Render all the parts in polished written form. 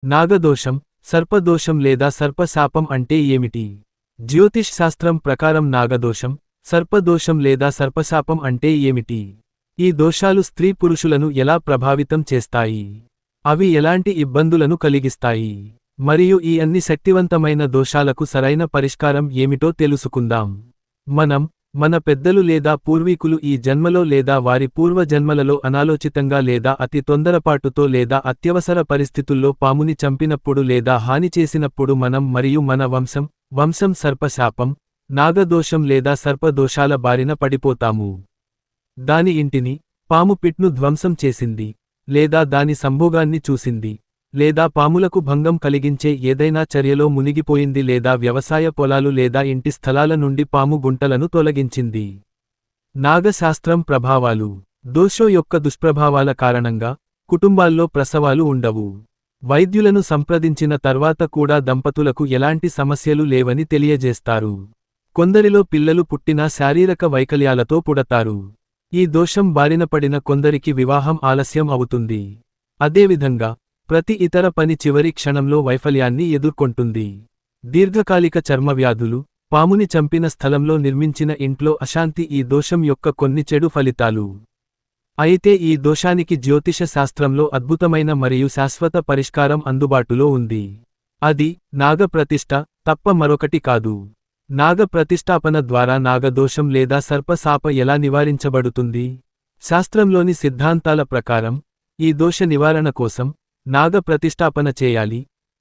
నాగదోషం, సర్పదోషం లేదా సర్పశాపం అంటే ఏమిటి? జ్యోతిష్ శాస్త్రం ప్రకారం నాగదోషం, సర్పదోషం లేదా సర్పశాపం అంటే ఏమిటి? ఈ దోషాలు స్త్రీ పురుషులను ఎలా ప్రభావితం చేస్తాయి? అవి ఎలాంటి ఇబ్బందులను కలిగిస్తాయి? మరియు ఈ అన్ని శక్తివంతమైన దోషాలకు సరైన పరిష్కారం ఏమిటో తెలుసుకుందాం. మన పెద్దలు లేదా పూర్వీకులు ఈ జన్మలో లేదా వారి పూర్వ జన్మలలో అనాలోచితంగా లేదా అతి తొందరపాటుతో లేదా అత్యవసర పరిస్థితుల్లో పాముని చంపినప్పుడు లేదా హాని చేసినప్పుడు మనం మరియు మన వంశం సర్పశాపం, నాగదోషం లేదా సర్పదోషాల బారిన పడిపోతాము. దాని ఇంటిని పాము పిట్ను ధ్వంసం చేసింది, లేదా దాని సంభోగాన్ని చూసింది, లేదా పాములకు భంగం కలిగించే ఏదైనా చర్యలో మునిగిపోయింది లేదా వ్యవసాయ పొలాలు లేదా ఇంటి స్థలాల నుండి పాము గుంటలను తొలగించింది. నాగశాస్త్రం ప్రభావాలు. దోషం యొక్క దుష్ప్రభావాల కారణంగా కుటుంబాల్లో ప్రసవాలు ఉండవు. వైద్యులను సంప్రదించిన తర్వాత కూడా దంపతులకు ఎలాంటి సమస్యలు లేవని తెలియజేస్తారు. కొందరిలో పిల్లలు పుట్టినా శారీరక వైకల్యాలతో పుడతారు. ఈ దోషం బారిన పడిన కొందరికి వివాహం ఆలస్యం అవుతుంది. అదేవిధంగా ప్రతి ఇతర పని చివరి క్షణంలో వైఫల్యాన్ని ఎదుర్కొంటుంది. దీర్ఘకాలిక చర్మవ్యాధులు, పాముని చంపిన స్థలంలో నిర్మించిన ఇంట్లో అశాంతి ఈ దోషం యొక్క కొన్ని చెడు ఫలితాలు. అయితే ఈ దోషానికి జ్యోతిష శాస్త్రంలో అద్భుతమైన మరియు శాశ్వత పరిష్కారం అందుబాటులో ఉంది. అది నాగప్రతిష్ఠ తప్ప మరొకటి కాదు. నాగప్రతిష్ఠాపన ద్వారా నాగదోషం లేదా సర్పశాప ఎలా నివారించబడుతుంది? శాస్త్రంలోని సిద్ధాంతాల ప్రకారం ఈ దోష నివారణ కోసం నాగ ప్రతిష్ఠాపన చేయాలి.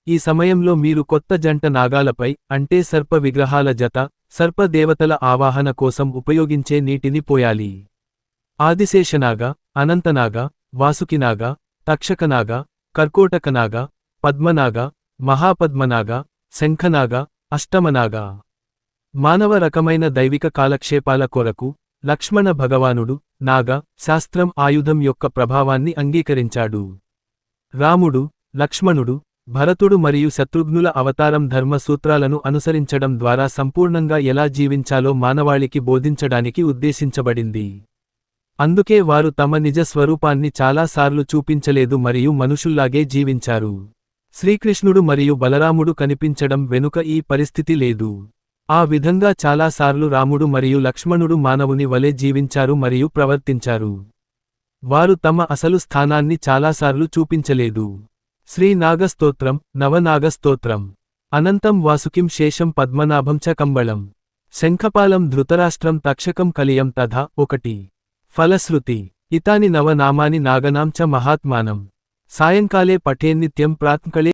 ఈ సమయంలో మీరు కొత్త జంట నాగాలపై అంటే సర్ప విగ్రహాల జత, సర్పదేవతల ఆవాహన కోసం ఉపయోగించే నీటిని పోయాలి. ఆదిశేషనాగ, అనంతనాగ, వాసుకినాగ, తక్షకనాగ, కర్కోటకనాగ, పద్మనాగ, మహాపద్మనాగ, శంఖనాగ, అష్టమనాగ. మానవ రకమైన దైవిక కాలక్షేపాల కొరకు లక్ష్మణ భగవానుడు నాగ శాస్త్రం ఆయుధం యొక్క ప్రభావాన్ని అంగీకరించాడు. రాముడు, లక్ష్మణుడు, భరతుడు మరియు శత్రుఘ్నుల అవతారం ధర్మ సూత్రాలను అనుసరించడం ద్వారా సంపూర్ణంగా ఎలా జీవించాలో మానవాళికి బోధించడానికి ఉద్దేశించబడింది. అందుకే వారు తమ నిజ స్వరూపాన్ని చాలాసార్లు చూపించలేదు మరియు మనుషుల్లాగే జీవించారు. శ్రీకృష్ణుడు మరియు బలరాముడు కనిపించడం వెనుక ఈ పరిస్థితి లేదు. ఆ విధంగా చాలాసార్లు రాముడు మరియు లక్ష్మణుడు మానవుని వలె జీవించారు మరియు ప్రవర్తించారు. వారు తమ అసలు స్థానాన్ని చాలాసార్లు చూపించలేదు. శ్రీ నాగస్తోత్రం, నవనాగస్తోత్రం. అనంతం వాసుకిం శేషం పద్మనాభం చ కంబళం. శంఖపాలం ధృతరాష్ట్రం తక్షకం కలియం తథా 1. ఫలశ్రుతి. ఇతాని నవ నామాని నాగనాం చ మహాత్మానం. సాయంకాలే పఠేన్నిత్యం ప్రాత్కళే